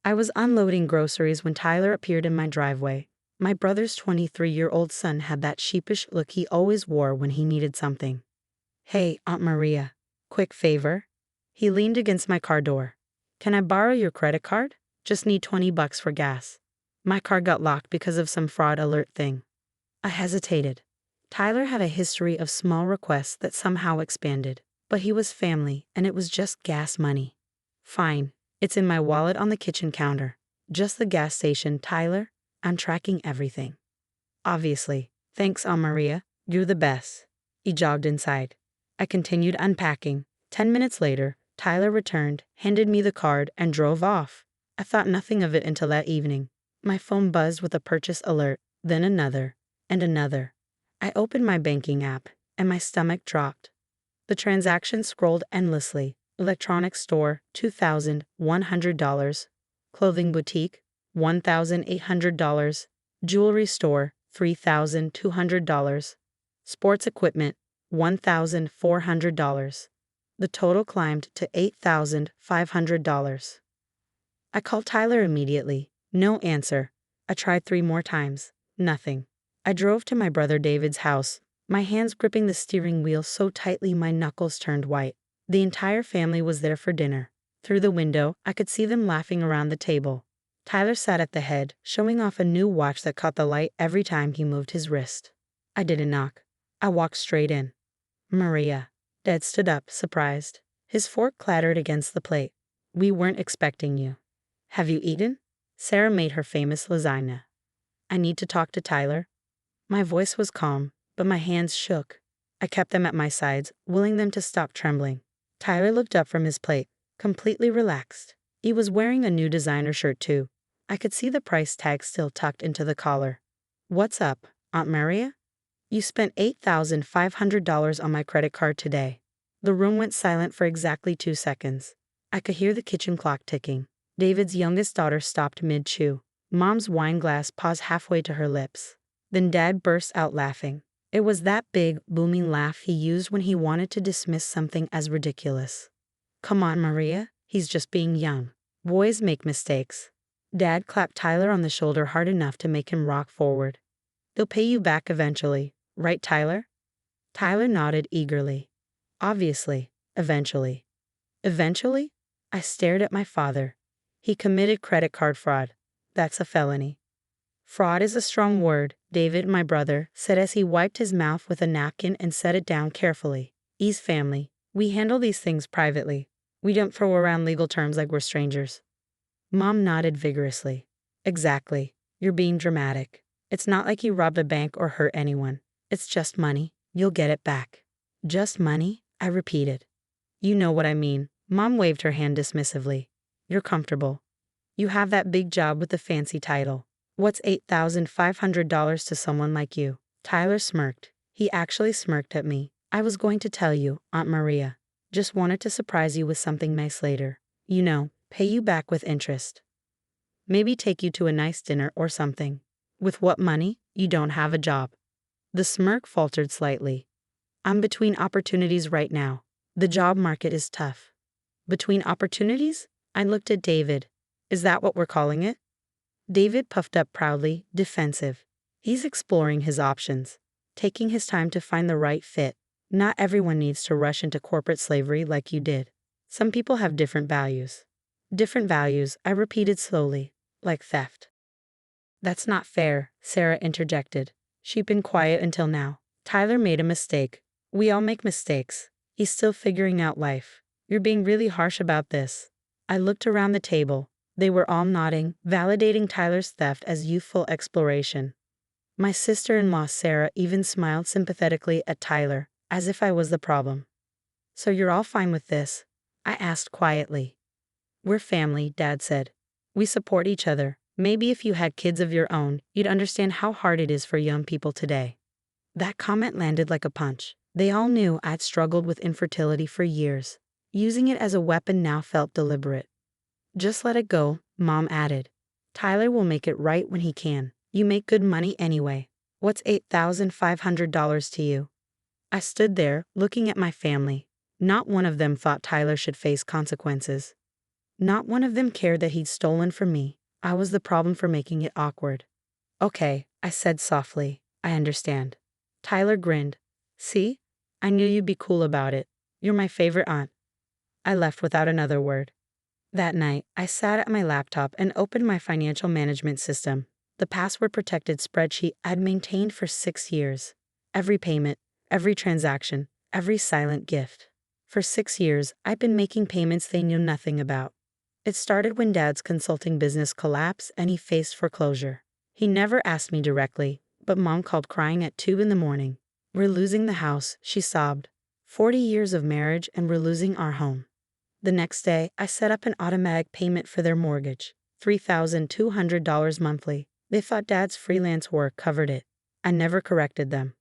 I was unloading groceries when Tyler appeared in my driveway. My brother's 23-year-old son had that sheepish look he always wore when he needed something. "Hey, Aunt Maria. Quick favor?" He leaned against my car door. "Can I borrow your credit card? Just need $20 for gas." My car got locked because of some fraud alert thing. I hesitated. Tyler had a history of small requests that somehow expanded, but he was family and it was just gas money. "Fine. It's in my wallet on the kitchen counter. Just the gas station, Tyler. I'm tracking everything." "Obviously. Thanks, Aunt Maria. You're the best." He jogged inside. I continued unpacking. 10 minutes later, Tyler returned, handed me the card, and drove off. I thought nothing of it until that evening. My phone buzzed with a purchase alert, then another, and another. I opened my banking app, and my stomach dropped. The transaction scrolled endlessly. Electronics store, $2,100. Clothing boutique, $1,800. Jewelry store, $3,200. Sports equipment, $1,400. The total climbed to $8,500. I called Tyler immediately. No answer. I tried 3 more times. Nothing. I drove to my brother David's house, my hands gripping the steering wheel so tightly my knuckles turned white. The entire family was there for dinner. Through the window, I could see them laughing around the table. Tyler sat at the head, showing off a new watch that caught the light every time he moved his wrist. I didn't knock. I walked straight in. "Maria." Dad stood up, surprised. His fork clattered against the plate. "We weren't expecting you." "Have you eaten?" Sarah made her famous lasagna. "I need to talk to Tyler." My voice was calm, but my hands shook. I kept them at my sides, willing them to stop trembling. Tyler looked up from his plate, completely relaxed. He was wearing a new designer shirt too. I could see the price tag still tucked into the collar. "What's up, Aunt Maria?" "You spent $8,500 on my credit card today." The room went silent for exactly 2 seconds. I could hear the kitchen clock ticking. David's youngest daughter stopped mid-chew. Mom's wine glass paused halfway to her lips. Then Dad burst out laughing. It was that big, booming laugh he used when he wanted to dismiss something as ridiculous. "Come on, Maria. He's just being young. Boys make mistakes." Dad clapped Tyler on the shoulder hard enough to make him rock forward. "They'll pay you back eventually, right, Tyler?" Tyler nodded eagerly. "Obviously, eventually." "Eventually?" I stared at my father. "He committed credit card fraud. That's a felony." "Fraud is a strong word," David, my brother, said as he wiped his mouth with a napkin and set it down carefully. "He's family. We handle these things privately. We don't throw around legal terms like we're strangers." Mom nodded vigorously. "Exactly. You're being dramatic. It's not like he robbed a bank or hurt anyone. It's just money. You'll get it back." "Just money?" I repeated. "You know what I mean." Mom waved her hand dismissively. "You're comfortable. You have that big job with the fancy title. What's $8,500 to someone like you?" Tyler smirked. He actually smirked at me. "I was going to tell you, Aunt Maria. Just wanted to surprise you with something nice later. You know, pay you back with interest. Maybe take you to a nice dinner or something." "With what money? You don't have a job." The smirk faltered slightly. "I'm between opportunities right now. The job market is tough." "Between opportunities?" I looked at David. "Is that what we're calling it?" David puffed up proudly, defensive. "He's exploring his options, taking his time to find the right fit. Not everyone needs to rush into corporate slavery like you did. Some people have different values." "Different values," I repeated slowly, "like theft." "That's not fair," Sarah interjected. She'd been quiet until now. "Tyler made a mistake. We all make mistakes. He's still figuring out life. You're being really harsh about this." I looked around the table. They were all nodding, validating Tyler's theft as youthful exploration. My sister-in-law Sarah even smiled sympathetically at Tyler, as if I was the problem. "So you're all fine with this?" I asked quietly. "We're family," Dad said. "We support each other. Maybe if you had kids of your own, you'd understand how hard it is for young people today." That comment landed like a punch. They all knew I'd struggled with infertility for years. Using it as a weapon now felt deliberate. "Just let it go," Mom added. "Tyler will make it right when he can. You make good money anyway. What's $8,500 to you?" I stood there, looking at my family. Not one of them thought Tyler should face consequences. Not one of them cared that he'd stolen from me. I was the problem for making it awkward. Okay, I said softly. I understand. Tyler grinned. See? I knew you'd be cool about it. You're my favorite aunt. I left without another word. That night, I sat at my laptop and opened my financial management system, the password-protected spreadsheet I'd maintained for 6 years. Every payment, every transaction, every silent gift. For 6 years, I'd been making payments they knew nothing about. It started when Dad's consulting business collapsed and he faced foreclosure. He never asked me directly, but Mom called crying at 2 in the morning. We're losing the house, she sobbed. 40 years of marriage and we're losing our home. The next day, I set up an automatic payment for their mortgage, $3,200 monthly. They thought Dad's freelance work covered it. I never corrected them.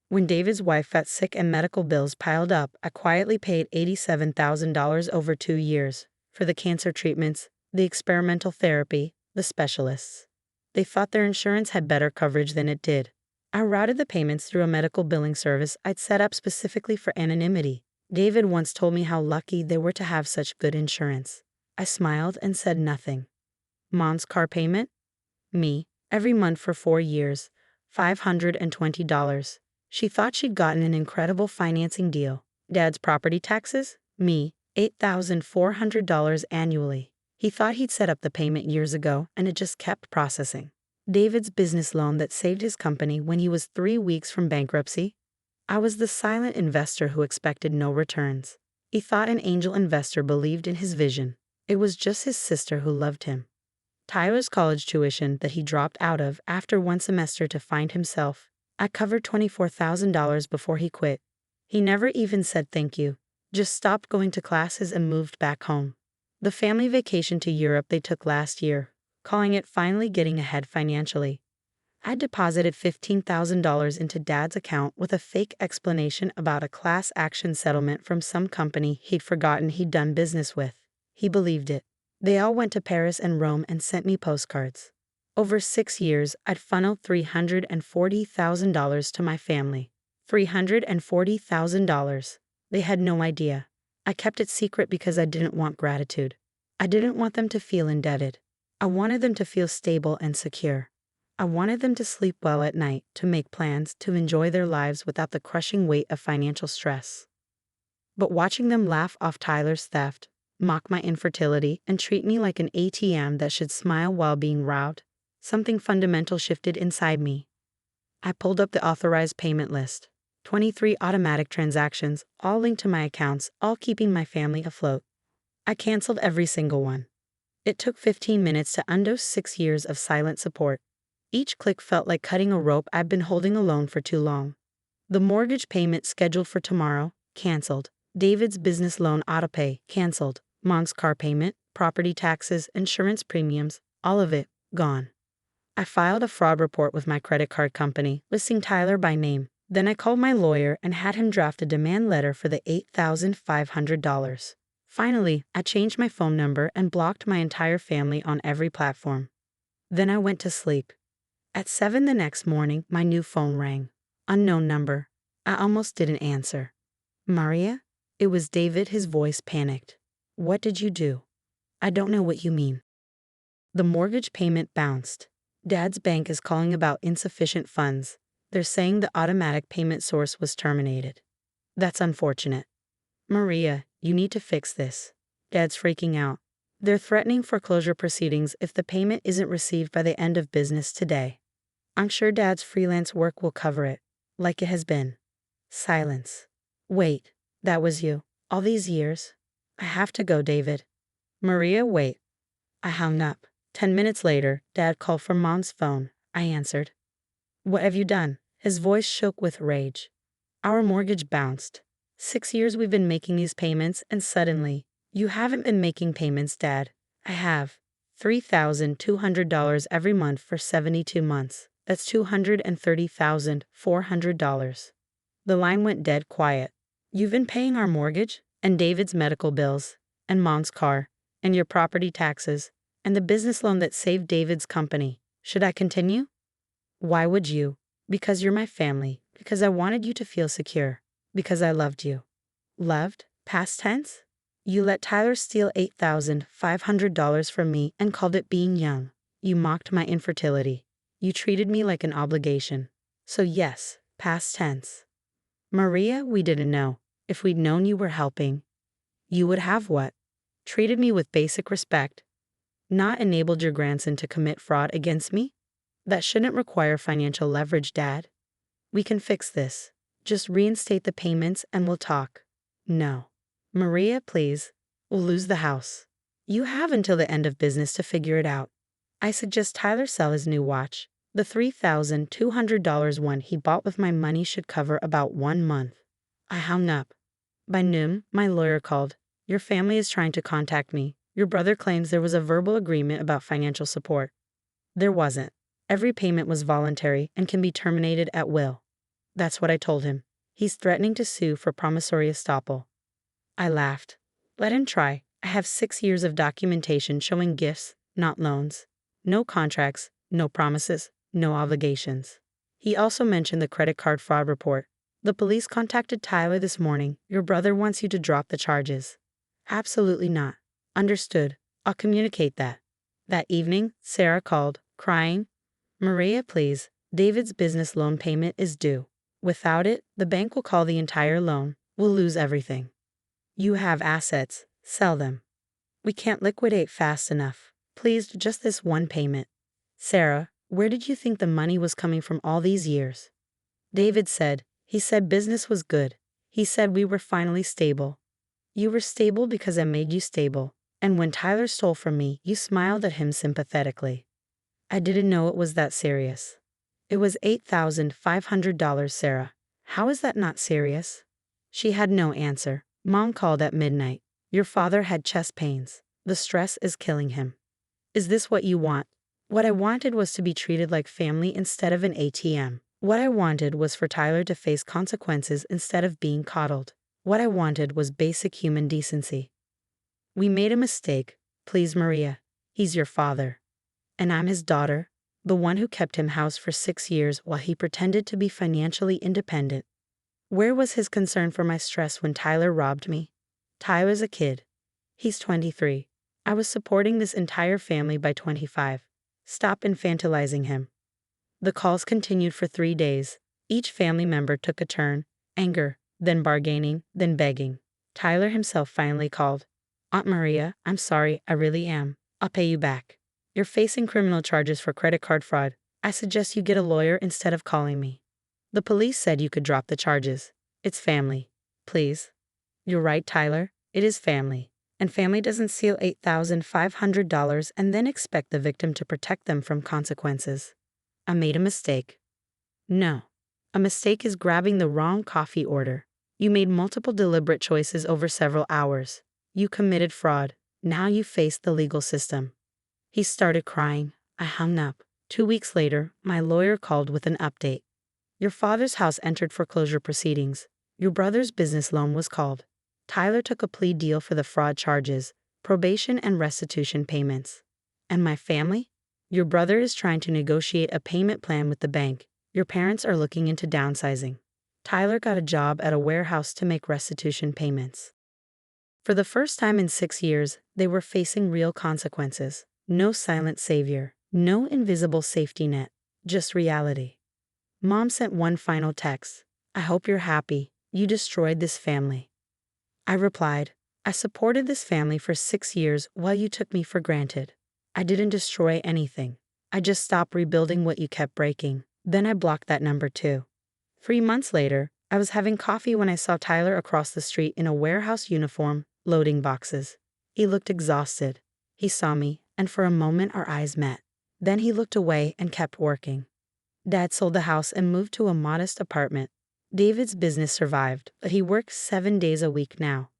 When David's wife got sick and medical bills piled up, I quietly paid $87,000 over 2 years for the cancer treatments, the experimental therapy, the specialists. They thought their insurance had better coverage than it did. I routed the payments through a medical billing service I'd set up specifically for anonymity. David once told me how lucky they were to have such good insurance. I smiled and said nothing. Mom's car payment? Me, every month for 4 years, $520. She thought she'd gotten an incredible financing deal. Dad's property taxes? Me, $8,400 annually. He thought he'd set up the payment years ago and it just kept processing. David's business loan that saved his company when he was 3 weeks from bankruptcy? I was the silent investor who expected no returns. He thought an angel investor believed in his vision. It was just his sister who loved him. Tyler's college tuition that he dropped out of after 1 semester to find himself. I covered $24,000 before he quit. He never even said thank you, just stopped going to classes and moved back home. The family vacation to Europe they took last year, calling it finally getting ahead financially. I deposited $15,000 into Dad's account with a fake explanation about a class action settlement from some company he'd forgotten he'd done business with. He believed it. They all went to Paris and Rome and sent me postcards. Over 6 years, I'd funneled $340,000 to my family. $340,000. They had no idea. I kept it secret because I didn't want gratitude. I didn't want them to feel indebted. I wanted them to feel stable and secure. I wanted them to sleep well at night, to make plans, to enjoy their lives without the crushing weight of financial stress. But watching them laugh off Tyler's theft, mock my infertility, and treat me like an ATM that should smile while being robbed, something fundamental shifted inside me. I pulled up the authorized payment list. 23 automatic transactions, all linked to my accounts, all keeping my family afloat. I canceled every single one. It took 15 minutes to undo 6 years of silent support. Each click felt like cutting a rope I'd been holding alone for too long. The mortgage payment scheduled for tomorrow, canceled. David's business loan autopay, canceled. Mom's car payment, property taxes, insurance premiums, all of it, gone. I filed a fraud report with my credit card company, listing Tyler by name. Then I called my lawyer and had him draft a demand letter for the $8,500. Finally, I changed my phone number and blocked my entire family on every platform. Then I went to sleep. At 7 the next morning, my new phone rang. Unknown number. I almost didn't answer. Maria? It was David, his voice panicked. What did you do? I don't know what you mean. The mortgage payment bounced. Dad's bank is calling about insufficient funds. They're saying the automatic payment source was terminated. That's unfortunate. Maria, you need to fix this. Dad's freaking out. They're threatening foreclosure proceedings if the payment isn't received by the end of business today. I'm sure Dad's freelance work will cover it, like it has been. Silence. Wait, that was you. All these years? I have to go, David. Maria, wait. I hung up. 10 minutes later, Dad called from Mom's phone. I answered. What have you done? His voice shook with rage. Our mortgage bounced. 6 years we've been making these payments, and suddenly, you haven't been making payments, Dad. I have. $3,200 every month for 72 months. That's $230,400. The line went dead quiet. You've been paying our mortgage, and David's medical bills, and Mom's car, and your property taxes, and the business loan that saved David's company. Should I continue? Why would you? Because you're my family. Because I wanted you to feel secure. Because I loved you. Loved? Past tense? You let Tyler steal $8,500 from me and called it being young. You mocked my infertility. You treated me like an obligation. So yes, past tense. Maria, we didn't know. If we'd known you were helping, you would have what? Treated me with basic respect. Not enabled your grandson to commit fraud against me? That shouldn't require financial leverage, Dad. We can fix this. Just reinstate the payments and we'll talk. No. Maria, please. We'll lose the house. You have until the end of business to figure it out. I suggest Tyler sell his new watch. The $3,200 one he bought with my money should cover about 1 month. I hung up. By noon, my lawyer called. Your family is trying to contact me. Your brother claims there was a verbal agreement about financial support. There wasn't. Every payment was voluntary and can be terminated at will. That's what I told him. He's threatening to sue for promissory estoppel. I laughed. Let him try. I have 6 years of documentation showing gifts, not loans. No contracts, no promises, no obligations. He also mentioned the credit card fraud report. The police contacted Tyler this morning. Your brother wants you to drop the charges. Absolutely not. Understood. I'll communicate that. That evening, Sarah called, crying, Maria, please, David's business loan payment is due. Without it, the bank will call the entire loan. We'll lose everything. You have assets. Sell them. We can't liquidate fast enough. Please, just this one payment. Sarah, where did you think the money was coming from all these years? David said, he said business was good. He said we were finally stable. You were stable because I made you stable. And when Tyler stole from me, you smiled at him sympathetically. I didn't know it was that serious. It was $8,500, Sarah. How is that not serious? She had no answer. Mom called at midnight. Your father had chest pains. The stress is killing him. Is this what you want? What I wanted was to be treated like family instead of an ATM. What I wanted was for Tyler to face consequences instead of being coddled. What I wanted was basic human decency. We made a mistake. Please, Maria. He's your father. And I'm his daughter, the one who kept him house for 6 years while he pretended to be financially independent. Where was his concern for my stress when Tyler robbed me? Tyler's a kid. He's 23. I was supporting this entire family by 25. Stop infantilizing him. The calls continued for 3 days. Each family member took a turn. Anger, then bargaining, then begging. Tyler himself finally called. Aunt Maria, I'm sorry, I really am. I'll pay you back. You're facing criminal charges for credit card fraud. I suggest you get a lawyer instead of calling me. The police said you could drop the charges. It's family. Please. You're right, Tyler. It is family. And family doesn't steal $8,500 and then expect the victim to protect them from consequences. I made a mistake. No. A mistake is grabbing the wrong coffee order. You made multiple deliberate choices over several hours. You committed fraud. Now you face the legal system. He started crying. I hung up. 2 weeks later, my lawyer called with an update. Your father's house entered foreclosure proceedings. Your brother's business loan was called. Tyler took a plea deal for the fraud charges, probation and restitution payments. And my family? Your brother is trying to negotiate a payment plan with the bank. Your parents are looking into downsizing. Tyler got a job at a warehouse to make restitution payments. For the first time in 6 years, they were facing real consequences. No silent savior, no invisible safety net, just reality. Mom sent one final text. I hope you're happy. You destroyed this family. I replied, I supported this family for 6 years while you took me for granted. I didn't destroy anything. I just stopped rebuilding what you kept breaking. Then I blocked that number too. 3 months later, I was having coffee when I saw Tyler across the street in a warehouse uniform, loading boxes. He looked exhausted. He saw me, and for a moment our eyes met. Then he looked away and kept working. Dad sold the house and moved to a modest apartment. David's business survived, but he works 7 days a week now.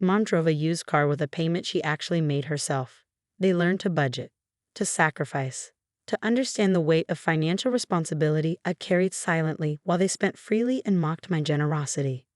Mom drove a used car with a payment she actually made herself. They learned to budget, to sacrifice, to understand the weight of financial responsibility I carried silently while they spent freely and mocked my generosity.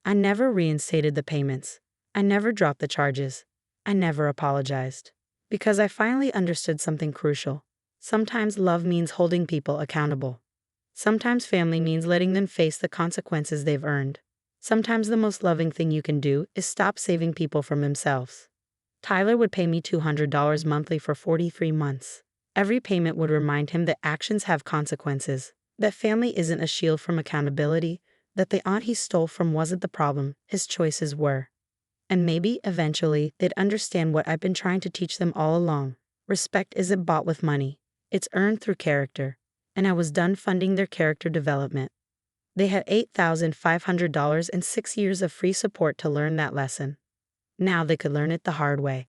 I never reinstated the payments. I never dropped the charges. I never apologized. Because I finally understood something crucial. Sometimes love means holding people accountable. Sometimes family means letting them face the consequences they've earned. Sometimes the most loving thing you can do is stop saving people from themselves. Tyler would pay me $200 monthly for 43 months. Every payment would remind him that actions have consequences, that family isn't a shield from accountability, that the aunt he stole from wasn't the problem, his choices were. And maybe, eventually, they'd understand what I've been trying to teach them all along. Respect isn't bought with money. It's earned through character. And I was done funding their character development. They had $8,500 and 6 years of free support to learn that lesson. Now they could learn it the hard way.